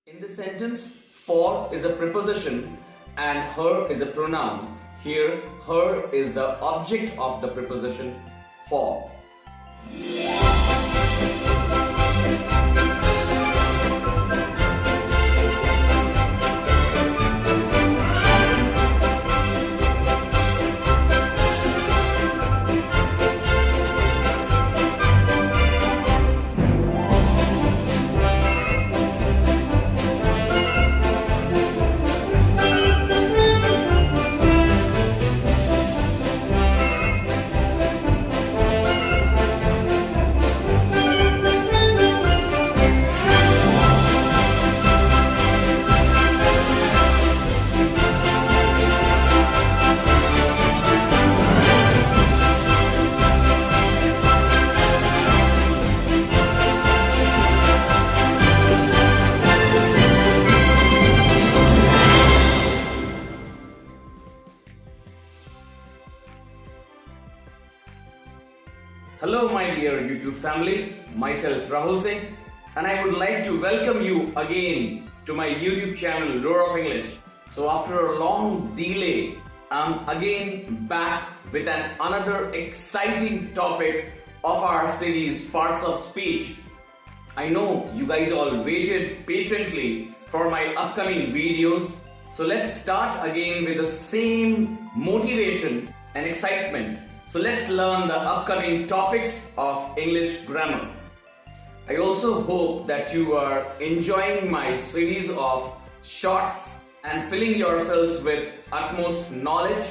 In this sentence, for is a preposition and her is a pronoun. Here, her is the object of the preposition for. Hello my dear YouTube family, myself Rahul Singh, and I would like to welcome you again to my YouTube channel Lore of English. So after a long delay, I'm again back with another exciting topic of our series Parts of Speech. I know you guys all waited patiently for my upcoming videos, so let's start again with the same motivation and excitement. So let's learn the upcoming topics of English grammar. I also hope that you are enjoying my series of shorts and filling yourselves with utmost knowledge.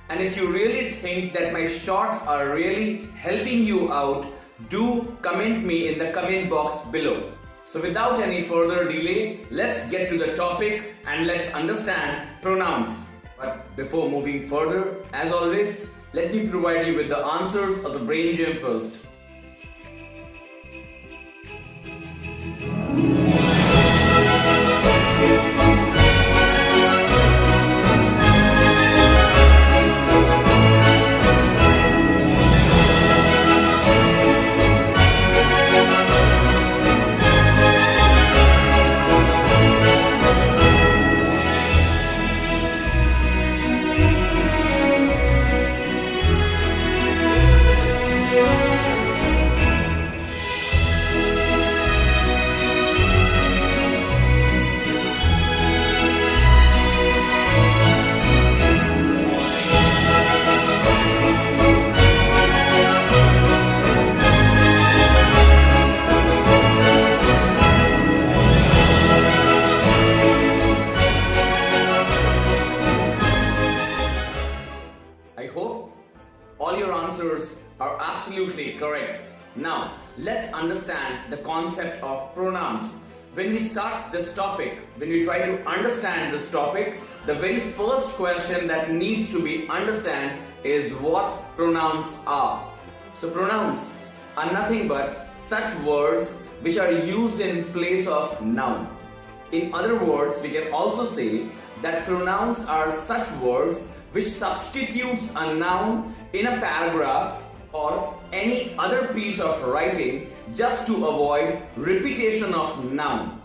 And if you really think that my shorts are really helping you out, do comment me in the comment box below. So without any further delay, let's get to the topic and let's understand pronouns. But before moving further, as always, let me provide you with the answers of the brain gym first. I hope all your answers are absolutely correct. Now, let's understand the concept of pronouns. When we start this topic, when we try to understand this topic, the very first question that needs to be understood is what pronouns are. So pronouns are nothing but such words which are used in place of noun. In other words, we can also say that pronouns are such words which substitutes a noun in a paragraph or any other piece of writing just to avoid repetition of noun.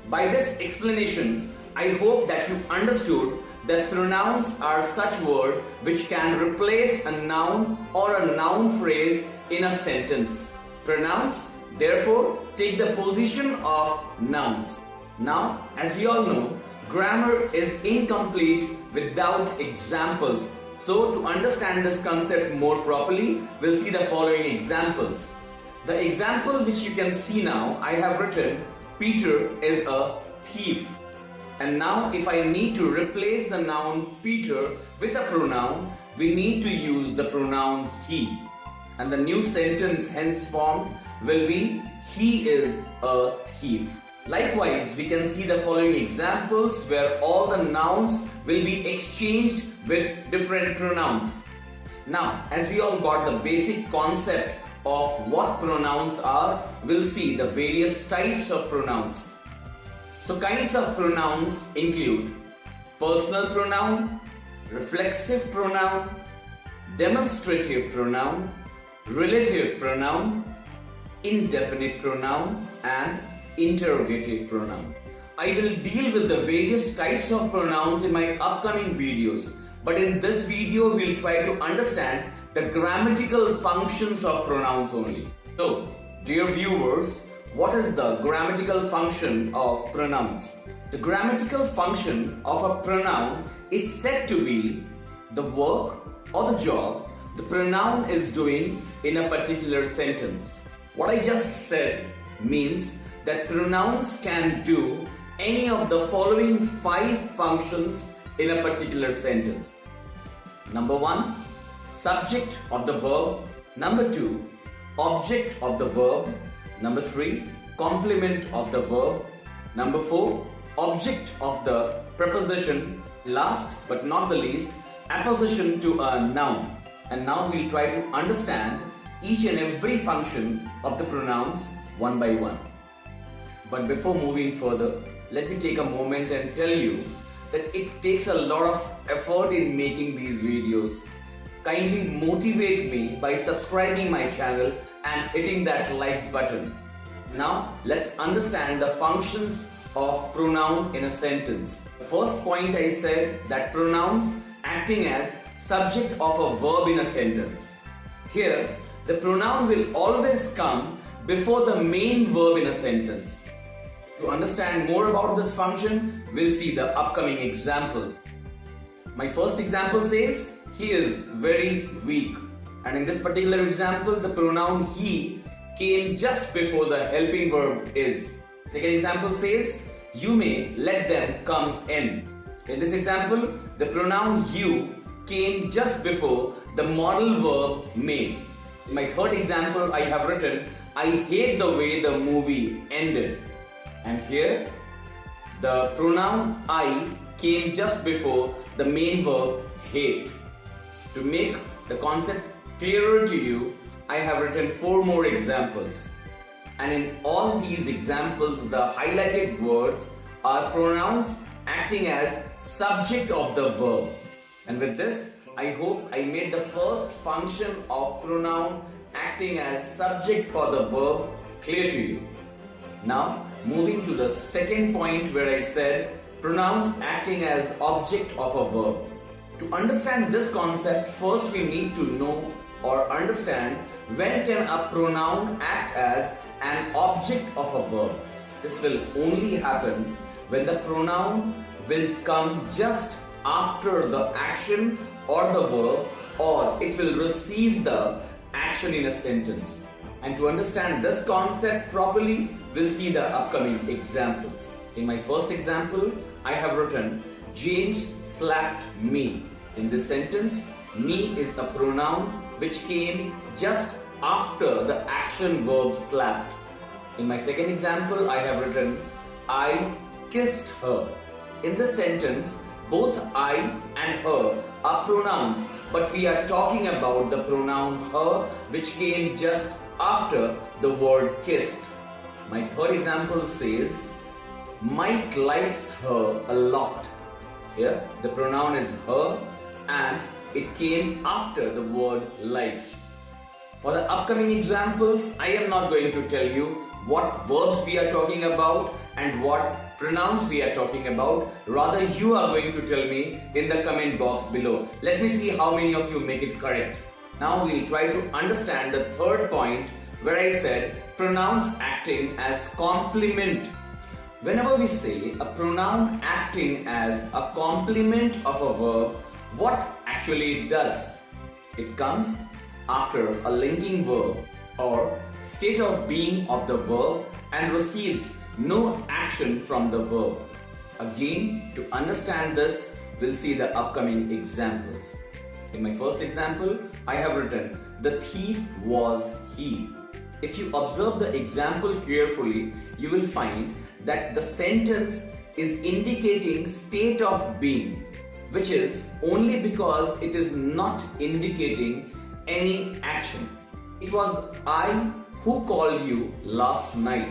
By this explanation, I hope that you understood that pronouns are such words which can replace a noun or a noun phrase in a sentence. Pronouns, therefore, take the position of nouns. Now, as we all know, grammar is incomplete without examples. So to understand this concept more properly, we'll see the following examples. The example which you can see now, I have written, Peter is a thief. And now if I need to replace the noun Peter with a pronoun, we need to use the pronoun he. And the new sentence hence formed will be, he is a thief. Likewise, we can see the following examples where all the nouns will be exchanged with different pronouns. Now, as we all got the basic concept of what pronouns are, we'll see the various types of pronouns. So, kinds of pronouns include personal pronoun, reflexive pronoun, demonstrative pronoun, relative pronoun, indefinite pronoun and interrogative pronoun. I will deal with the various types of pronouns in my upcoming videos. But in this video, we'll try to understand the grammatical functions of pronouns only. So, dear viewers, what is the grammatical function of pronouns? The grammatical function of a pronoun is said to be the work or the job the pronoun is doing in a particular sentence. What I just said means that pronouns can do any of the following 5 functions in a particular sentence. Number 1, subject of the verb. Number 2, object of the verb. Number 3, complement of the verb. Number 4, object of the preposition. Last but not the least, apposition to a noun. And now we'll try to understand each and every function of the pronouns one by one. But before moving further, let me take a moment and tell you that it takes a lot of effort in making these videos. Kindly motivate me by subscribing my channel and hitting that like button. Now let's understand the functions of pronoun in a sentence. The first point I said that pronouns acting as subject of a verb in a sentence. Here, the pronoun will always come before the main verb in a sentence. To understand more about this function, we'll see the upcoming examples. My first example says, he is very weak. And in this particular example, the pronoun he came just before the helping verb is. Second example says, you may let them come in. In this example, the pronoun you came just before the modal verb may. In my third example, I have written, I hate the way the movie ended. And here, the pronoun I came just before the main verb hate. To make the concept clearer to you, I have written 4 more examples. And in all these examples, the highlighted words are pronouns acting as subject of the verb. And with this, I hope I made the first function of pronoun acting as subject for the verb clear to you. Now, moving to the second point where I said pronouns acting as object of a verb. To understand this concept, first we need to know or understand when can a pronoun act as an object of a verb. This will only happen when the pronoun will come just after the action or the verb, or it will receive the action in a sentence. And to understand this concept properly, we'll see the upcoming examples. In my first example, I have written, James slapped me. In this sentence, me is the pronoun which came just after the action verb slapped. In my second example, I have written, I kissed her. In this sentence, both I and her are pronouns, but we are talking about the pronoun her which came just after the word kissed. My third example says, Mike likes her a lot. Here, the pronoun is her and it came after the word likes. For the upcoming examples, I am not going to tell you what verbs we are talking about and what pronouns we are talking about. Rather, you are going to tell me in the comment box below. Let me see how many of you make it correct. Now we'll try to understand the third point where I said pronouns acting as complement. Whenever we say a pronoun acting as a complement of a verb, what actually it does? It comes after a linking verb or state of being of the verb and receives no action from the verb. Again, to understand this, we'll see the upcoming examples. In my first example, I have written, the thief was he. If you observe the example carefully, you will find that the sentence is indicating state of being, which is only because it is not indicating any action. It was I who called you last night.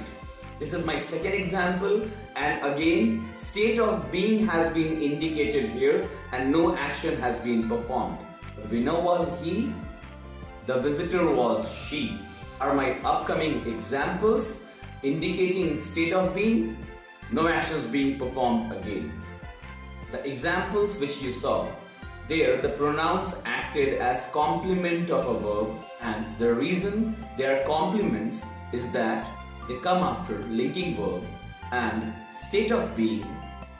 This is my second example, and again state of being has been indicated here and no action has been performed. The winner was he, the visitor was she. Are my upcoming examples indicating state of being? no actions being performed again. The examples which you saw, there the pronouns acted as complement of a verb, and the reason they are complements is that they come after linking verb and state of being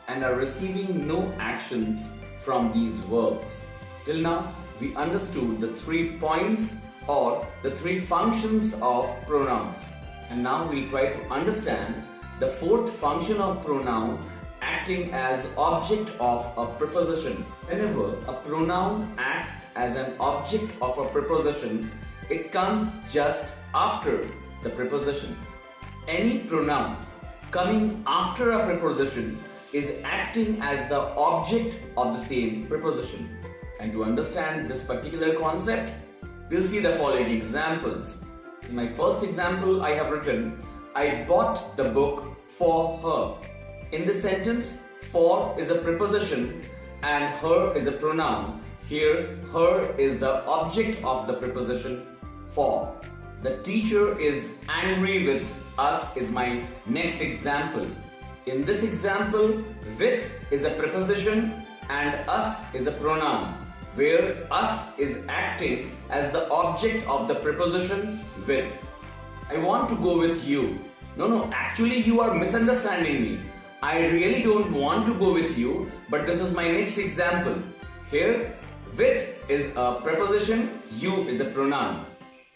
and are receiving no actions from these verbs. Till now, we understood the 3 points or the 3 functions of pronouns. And now we'll try to understand the 4th function of pronoun, acting as object of a preposition. Whenever a pronoun acts as an object of a preposition, it comes just after the preposition. Any pronoun coming after a preposition is acting as the object of the same preposition. And to understand this particular concept, we'll see the following examples. In my first example, I have written, I bought the book for her. In this sentence, for is a preposition and her is a pronoun. Here, her is the object of the preposition for. The teacher is angry with us is my next example. In this example, with is a preposition and us is a pronoun, where us is acting as the object of the preposition with. I want to go with you. No, actually you are misunderstanding me. I really don't want to go with you, but this is my next example. Here, with is a preposition, you is a pronoun.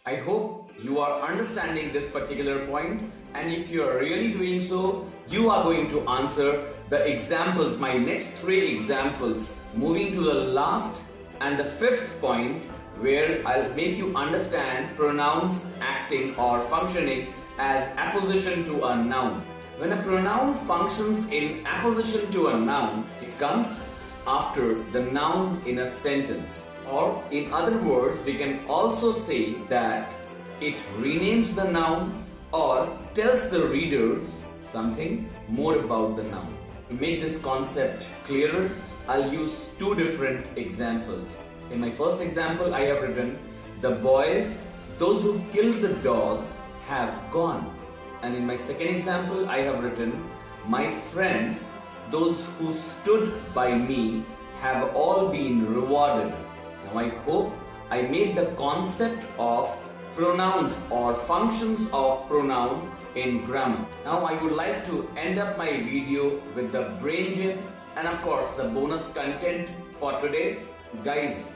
I hope you are understanding this particular point, and if you are really doing so, you are going to answer the examples, my next 3 examples. Moving to the last and the 5th point, where I'll make you understand pronouns acting or functioning as apposition to a noun. When a pronoun functions in apposition to a noun, it comes after the noun in a sentence. Or in other words, we can also say that it renames the noun or tells the readers something more about the noun. To make this concept clearer, I'll use 2 different examples. In my first example, I have written, the boys, those who killed the dog, have gone. And in my second example, I have written, my friends, those who stood by me, have all been rewarded. Now I hope I made the concept of pronouns or functions of pronoun in grammar. Now I would like to end up my video with the brain gym and of course the bonus content for today. Guys,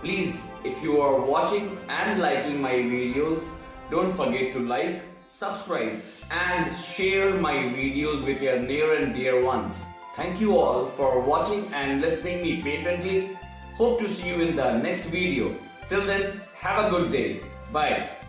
please, if you are watching and liking my videos, don't forget to like, subscribe and share my videos with your near and dear ones. Thank you all for watching and listening me patiently. Hope to see you in the next video. Till then, have a good day. Bye.